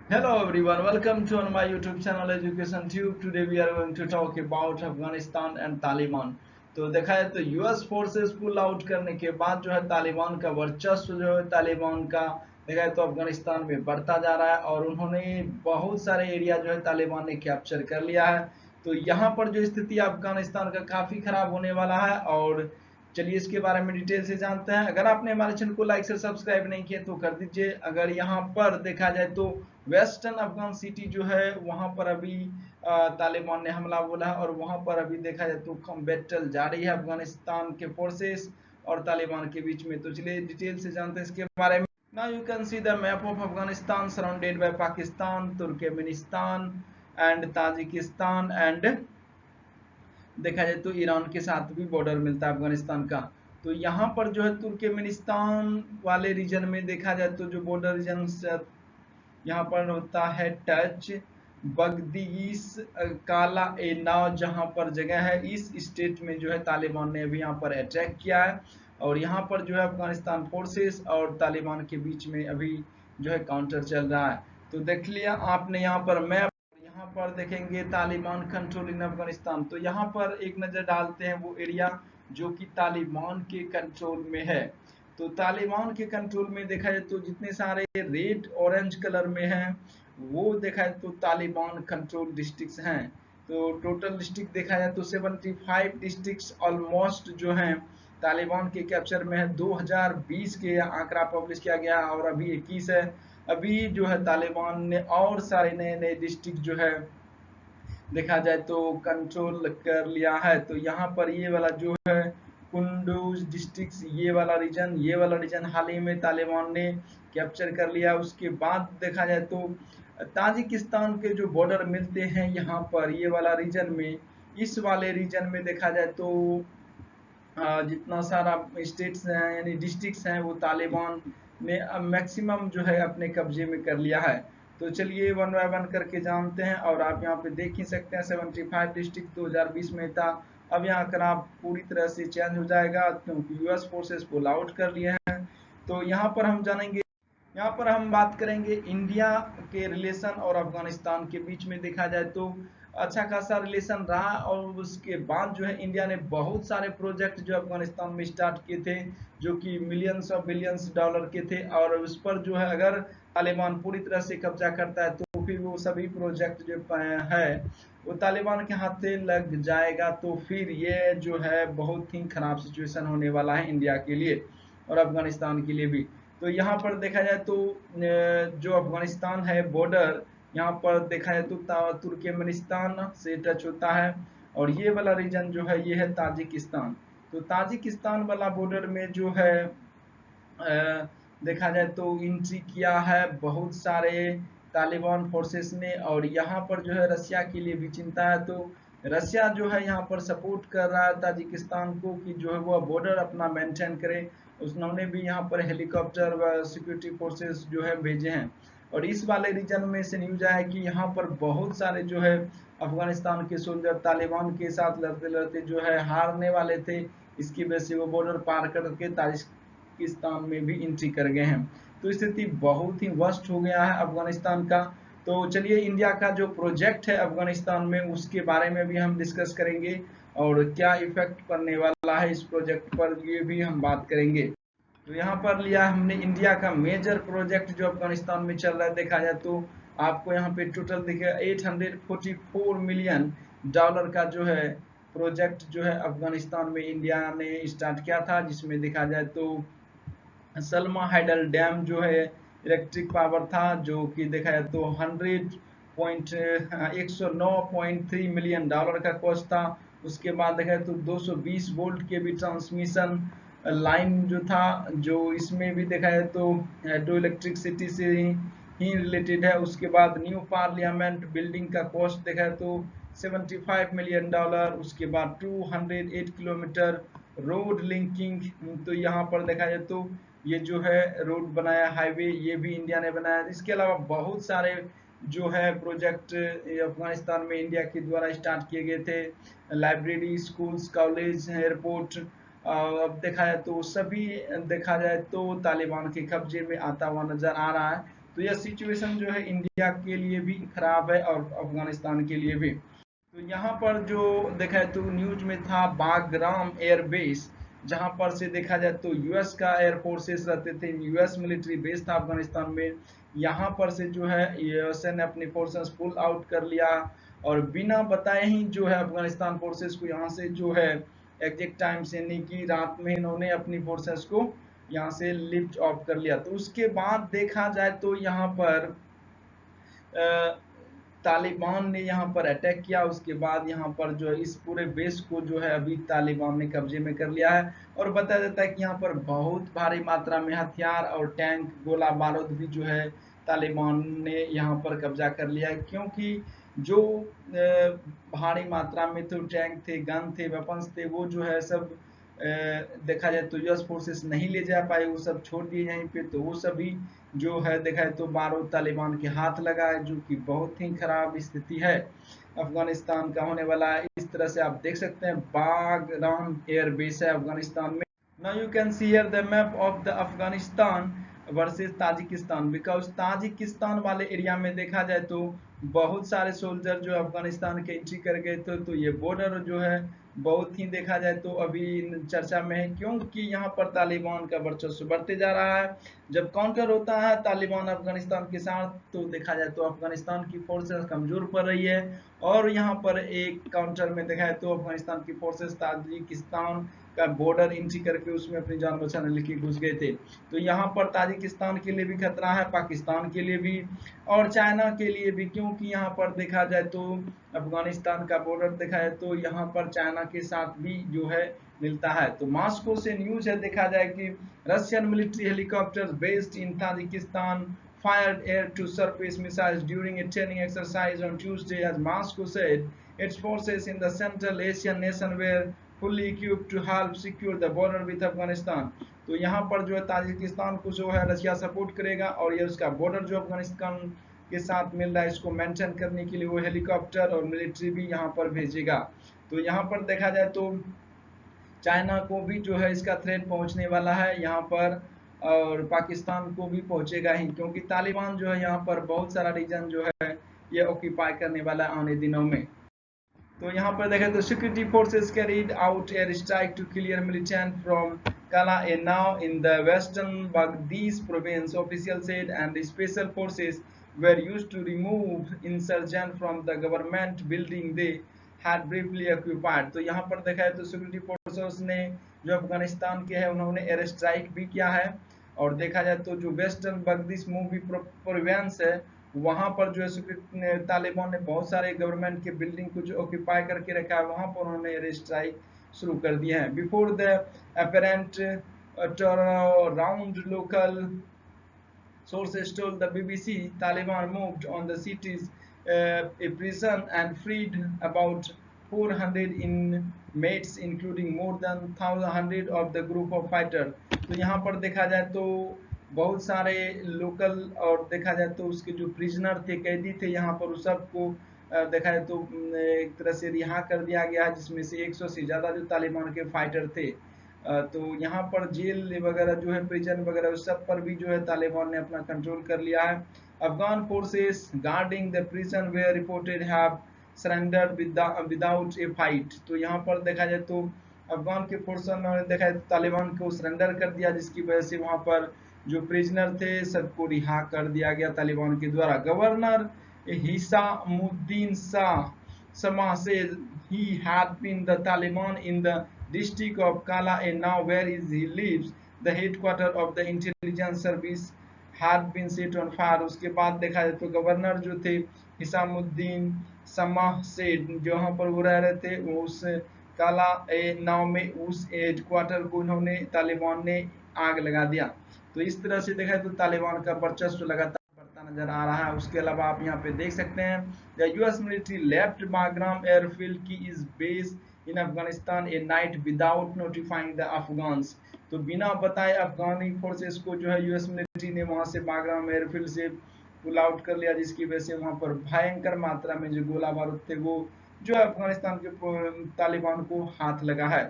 Hello everyone, welcome to on my YouTube channel Education Tube. Today we are going to talk about Afghanistan and Taliban. तो देखा है तो US forces pull out करने के बाद जो है तालिबान का वर्चस्व जो है तालिबान का देखा है तो अफगानिस्तान में बढ़ता जा रहा है और उन्होंने बहुत सारे एरिया जो है तालिबान ने कैप्चर कर लिया है। तो यहाँ पर जो स्थिति अफगानिस्तान का काफी खराब होने वाला है और चलिए इसके बारे में डिटेल से जानते हैं। अगर आपने हमारे चैनल को लाइक से सब्सक्राइब नहीं किया तो कर दीजिए। अगर यहाँ पर देखा जाए तो वेस्टर्न अफगान सिटी जो है वहां पर अभी तालिबान ने हमला बोला है और वहां पर अभी देखा जाए तो बैटल जारी है अफगानिस्तान के फोर्सेस और तालिबान के बीच में। तो चलिए डिटेल से जानते हैं इसके बारे में। Now you can see the map of Afghanistan surrounded by Pakistan, Turkmenistan and Tajikistan and देखा जाए तो ईरान के साथ भी बॉर्डर मिलता है अफगानिस्तान का। तो यहाँ पर जो है तुर्कमेनिस्तान वाले रीजन में देखा जाए तो जो बॉर्डर रीजन यहाँ पर होता है टच बगदीस काला ए नाव जहाँ पर जगह है। इस स्टेट में जो है तालिबान ने अभी यहाँ पर अटैक किया है और यहाँ पर जो है अफगानिस्तान फोर्सेस और तालिबान के बीच में अभी जो है काउंटर चल रहा है। तो देख लिया आपने यहाँ पर मैप, यहाँ पर देखेंगे तालिबान कंट्रोल इन अफगानिस्तान। तो यहाँ पर एक नजर डालते हैं वो एरिया जो कि तालिबान के कंट्रोल में है। तो तालिबान के कंट्रोल में देखा जाए तो जितने सारे रेड ऑरेंज कलर में हैं वो देखा जाए तो तालिबान कंट्रोल डिस्ट्रिक्ट्स हैं। तो टोटल डिस्ट्रिक्ट देखा जाए तो 75 डिस्ट्रिक्ट्स ऑलमोस्ट जो हैं तालिबान के कैप्चर में है। 2020 के आंकड़ा पब्लिश किया गया और अभी 21 है। अभी जो है तालिबान ने और सारे नए नए डिस्ट्रिक्ट जो है देखा जाए तो कंट्रोल कर लिया है। तो यहाँ पर ये वाला जो है कुंडूज डिस्ट्रिक्ट, ये वाला रीजन हाल ही में तालिबान ने कैप्चर कर लिया। उसके बाद देखा जाए तो ताजिकिस्तान के जो बॉर्डर मिलते हैं यहाँ पर ये वाला रीजन में, इस वाले रीजन में देखा जाए तो जितना सारा स्टेट्स हैं यानी डिस्ट्रिक्ट्स हैं वो तालिबान ने मैक्सिमम जो है अपने कब्जे में कर लिया है। तो चलिए वन बाय वन करके जानते हैं और आप यहाँ पे देख ही सकते हैं 75 डिस्ट्रिक्ट 2020 में था। अब यहाँ कर आप पूरी तरह से चेंज हो जाएगा क्योंकि यूएस फोर्सेस पुल आउट कर लिए हैं। तो यहाँ पर हम जानेंगे, यहाँ पर हम बात करेंगे इंडिया के रिलेशन और अफगानिस्तान के बीच में। देखा जाए तो अच्छा खासा रिलेशन रहा और उसके बाद जो है इंडिया ने बहुत सारे प्रोजेक्ट जो अफगानिस्तान में स्टार्ट किए थे जो कि मिलियंस और बिलियंस डॉलर के थे और उस पर जो है अगर तालिबान पूरी तरह से कब्जा करता है तो फिर वो सभी प्रोजेक्ट जो है वो तालिबान के हाथ से लग जाएगा। तो फिर ये जो है बहुत ही खराब सिचुएशन होने वाला है इंडिया के लिए और अफगानिस्तान के लिए भी। तो यहाँ पर देखा जाए तो जो अफगानिस्तान है बॉर्डर यहाँ पर देखा जाए तो तुर्कमेनिस्तान से टच होता है और ये वाला रीजन जो है ये है ताजिकिस्तान। तो ताजिकिस्तान वाला बॉर्डर में जो है देखा जाए तो एंट्री किया है बहुत सारे तालिबान फोर्सेस ने और यहाँ पर जो है रसिया के लिए भी चिंता है। तो रसिया जो है यहाँ पर सपोर्ट कर रहा है ताजिकिस्तान को कि जो है वो बॉर्डर अपना मेंटेन करे। उन्होंने भी यहाँ पर हेलीकॉप्टर व सिक्योरिटी फोर्सेस जो है भेजे हैं और इस वाले रीजन में से न्यूज आया कि यहाँ पर बहुत सारे जो है अफगानिस्तान के सोल्जर तालिबान के साथ लड़ते लड़ते जो है हारने वाले थे। इसकी वजह से वो बॉर्डर पार करके पाकिस्तान में भी एंट्री कर गए हैं। तो स्थिति बहुत ही वर्स्ट हो गया है अफगानिस्तान का। तो चलिए इंडिया का जो प्रोजेक्ट है अफगानिस्तान में उसके बारे में भी हम डिस्कस करेंगे और क्या इफेक्ट पड़ने वाला है इस प्रोजेक्ट पर ये भी हम बात करेंगे। तो यहाँ पर लिया हमने इंडिया का मेजर प्रोजेक्ट जो अफगानिस्तान में चल रहा है। देखा जाए तो आपको यहाँ पे टोटल दिखेगा 844 मिलियन डॉलर का जो है प्रोजेक्ट जो है अफगानिस्तान में इंडिया ने स्टार्ट किया था, जिसमें देखा जाए तो सलमा हाइडल डैम जो है इलेक्ट्रिक पावर था जो कि देखा जाए तो 109.3 मिलियन डॉलर का कॉस्ट था। उसके बाद देखा जाए तो 220 वोल्ट के भी ट्रांसमिशन लाइन जो था जो इसमें भी देखा जाए तो हाइड्रो इलेक्ट्रिसिटी से ही रिलेटेड है। उसके बाद न्यू पार्लियामेंट बिल्डिंग का कॉस्ट देखा जाए तो 75 मिलियन डॉलर। उसके बाद 208 किलोमीटर रोड लिंकिंग, तो यहाँ पर देखा जाए तो ये जो है रोड बनाया हाईवे ये भी इंडिया ने बनाया। इसके अलावा बहुत सारे जो है प्रोजेक्ट अफगानिस्तान में इंडिया के द्वारा स्टार्ट किए गए थे। लाइब्रेरी, स्कूल्स, कॉलेज, एयरपोर्ट, अब देखा जाए तो सभी देखा जाए तो तालिबान के कब्जे में आता हुआ नजर आ रहा है। तो यह सिचुएशन जो है इंडिया के लिए भी खराब है और अफगानिस्तान के लिए भी। तो यहाँ पर जो देखा है तो न्यूज में था बागराम एयरबेस, जहाँ पर से देखा जाए तो यूएस का एयर फोर्सेस रहते थे, यूएस मिलिट्री बेस था अफगानिस्तान में। यहाँ पर से जो है यूएसए ने अपनी फोर्सेस पुल आउट कर लिया और बिना बताए ही जो है अफगानिस्तान फोर्सेस को यहाँ से जो है एग्जैक्ट टाइम से नहीं की रात में इन्होंने अपनी फोर्सेस को यहाँ से लिफ्ट ऑफ कर लिया। तो उसके बाद देखा जाए तो यहाँ पर तालिबान ने यहाँ पर अटैक किया। उसके बाद यहाँ पर जो है इस पूरे बेस को जो है अभी तालिबान ने कब्जे में कर लिया है और बताया जाता है कि यहाँ पर बहुत भारी मात्रा में हथियार और टैंक गोला बारूद भी जो है तालिबान ने यहाँ पर कब्जा कर लिया है, क्योंकि जो भारी मात्रा में तो टैंक थे, गन थे, वेपन्स थे, वो जो है सब देखा जाए तो यूएस फोर्सेस नहीं ले जा पाए, वो सब छोड़ दिए यहीं पे। तो वो सभी जो है देखा है तो बारूद तालिबान के हाथ लगा है, जो कि बहुत ही खराब स्थिति है अफगानिस्तान का होने वाला है। इस तरह से आप देख सकते हैं बागराम एयर बेस है अफगानिस्तान में। Now you can see here the map of the Afghanistan versus Tajikistan, because Tajikistan वाले एरिया में देखा जाए तो बहुत सारे सोल्जर जो अफगानिस्तान के एंट्री कर गए थे। तो ये बॉर्डर जो है बहुत ही देखा जाए तो अभी चर्चा में है, क्योंकि यहाँ पर तालिबान का वर्चस्व बढ़ते जा रहा है। जब काउंटर होता है तालिबान अफगानिस्तान के साथ तो देखा जाए तो अफगानिस्तान की फोर्सेस कमजोर पड़ रही है और यहाँ पर एक काउंटर में देखा जाए तो अफगानिस्तान की फोर्सेस ताजिकिस्तान का बॉर्डर एंट्री करके उसमें अपनी जान बचाने लेके घुस गए थे। तो यहाँ पर ताजिकिस्तान के लिए भी खतरा है, पाकिस्तान के लिए भी और चाइना के लिए भी, क्योंकि यहाँ पर देखा जाए तो अफगानिस्तान का बॉर्डर देखा जाए तो यहाँ पर चाइना के साथ भी जो है मिलता है। तो मॉस्को से न्यूज है देखा जाए कि Russian military helicopter based in Tajikistan fired air to surface missiles during a training exercise on Tuesday, as Moscow said its forces in the Central Asian nation were fully equipped to help secure the border with Afghanistan। तो यहाँ पर जो है Tajikistan को जो है Russia support करेगा और ये उसका बॉर्डर जो अफगानिस्तान के साथ मिल रहा है इसको मेंटेन करने के लिए वो हेलीकॉप्टर और मिलिट्री भी यहाँ पर भेजेगा। तो यहाँ पर देखा जाए तो चाइना को भी जो है इसका थ्रेट पहुंचने वाला है यहाँ पर और पाकिस्तान को भी पहुंचेगा ही, क्योंकि तालिबान जो है यहाँ पर बहुत सारा रीजन जो है ये ऑक्यूपाई करने वाला है आने दिनों में। तो यहाँ पर देखें तो security forces carried out air strike to clear militant from Kala now in the western Baghdad province, officials said, and the special forces were used to remove insurgents from the government building they had briefly occupied। तो यहाँ पर देखा है तो security forces ने जो अफगानिस्तान के है उन्होंने एयर स्ट्राइक भी किया है और देखा जाए तो जो वेस्टर्न बगदिश मूवी प्रोविंस है वहां पर जो है तालिबान ने बहुत सारे गवर्नमेंट के बिल्डिंग को जो ऑक्यूपाई करके रखा है वहां पर उन्होंने एयर स्ट्राइक शुरू कर दिए हैं। Before the apparent turnaround, local sources told the BBC Taliban moved on the city's a prison and freed about 400 inmates, including more than 1,100 of the group of fighters। तो यहाँ पर देखा जाए तो बहुत सारे लोकल और देखा जाए तो उसके जो प्रिजनर थे, कैदी थे यहाँ पर उस सबको देखा जाए तो एक तरह से रिहा कर दिया गया है, जिसमें से 100 से ज़्यादा जो तालिबान के फाइटर थे। तो यहाँ पर जेल वगैरह जो है प्रिजन वगैरह उस सब पर भी जो है तालिबान ने अपना कंट्रोल कर लिया है। Afghan forces guarding the prison where reported have surrendered without a fight. तो यहाँ पर देखा जाए तो अफगान के फोर्स ने देखा जाए तालिबान को सरेंडर कर दिया, जिसकी वजह से वहाँ पर जो प्रिजनर थे सबको रिहा कर दिया गया तालिबान के द्वारा। Governor Hisamuddin Shah Sama says he had been the Taliban in the district of Kala, and now where he lives, the headquarters of the intelligence service had been set on fire। उसके बाद देखा जाए तो governor जो थे हिसामुद्दीन समा said जहाँ पर वो रह रहे थे उस काला नाव में उस हेडक्वार्टर को उन्होंने तालिबान ने आग लगा दिया। तो इस तरह से देखा तो तालिबान का वर्चस्व लगातार नजर आ रहा है। उसके अलावा आप यहाँ पे देख सकते हैं the US military left Bagram airfield की is base in Afghanistan a night without notifying the Afghans. तो बिना बताए अफगानी फोर्सेस को जो है यूएस मिलिट्री ने वहां से बागराम एयरफील्ड से पुल आउट कर लिया, जिसकी वजह से वहां पर भयंकर मात्रा में जो गोला बारूद थे वो जो है अफगानिस्तान के तालिबान को हाथ लगा है।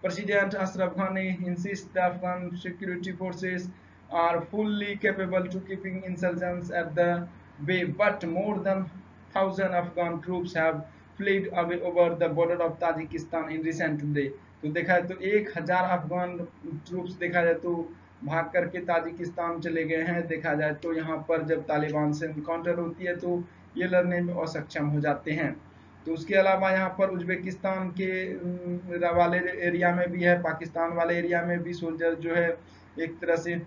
प्रेसिडेंट अशरफ घनी insist the Afghan security forces are fully capable to keeping insurgents at the bay, but more than 1,000 Afghan troops have fled away over the border of Tajikistan in recent day। तो देखा है तो 1,000 अफगान ट्रूप्स देखा जाए तो भाग करके ताजिकिस्तान चले गए हैं। देखा जाए तो यहाँ पर जब तालिबान से इनकाउंटर होती है तो ये लड़ने में असक्षम हो जाते हैं। तो उसके अलावा यहाँ पर उज्बेकिस्तान के वाले एरिया में भी है, पाकिस्तान वाले एरिया में भी सोल्जर जो है एक तरह से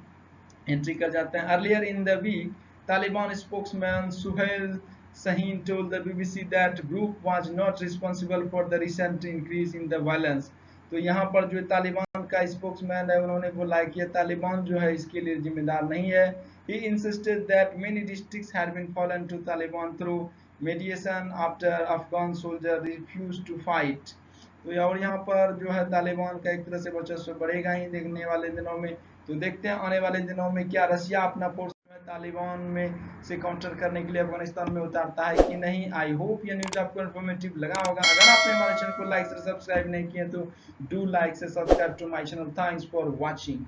एंट्री कर जाते हैं। Earlier in the week Taliban spokesman Suhail Sahin told the BBC that group was not responsible for the recent increase in the violence। तो यहाँ पर जो तालिबान का स्पोक्समैन है उन्होंने बोला कि ये तालिबान जो है इसके लिए जिम्मेदार नहीं है। He insisted that many districts had been fallen to Taliban through mediation after Afghan soldiers refused to fight। तो और यहाँ पर जो है तालिबान का एक तरह से वर्चस्व बढ़ेगा ही देखने वाले दिनों में। तो देखते हैं आने वाले दिनों में क्या रशिया अपना फोर्स तालिबान में से काउंटर करने के लिए अफगानिस्तान में उतारता है कि नहीं। आई होप ये न्यूज आपको इन्फॉर्मेटिव लगा होगा। अगर आपने हमारे चैनल को लाइक से सब्सक्राइब नहीं किया तो डू लाइक से subscribe to my channel. Thanks for watching.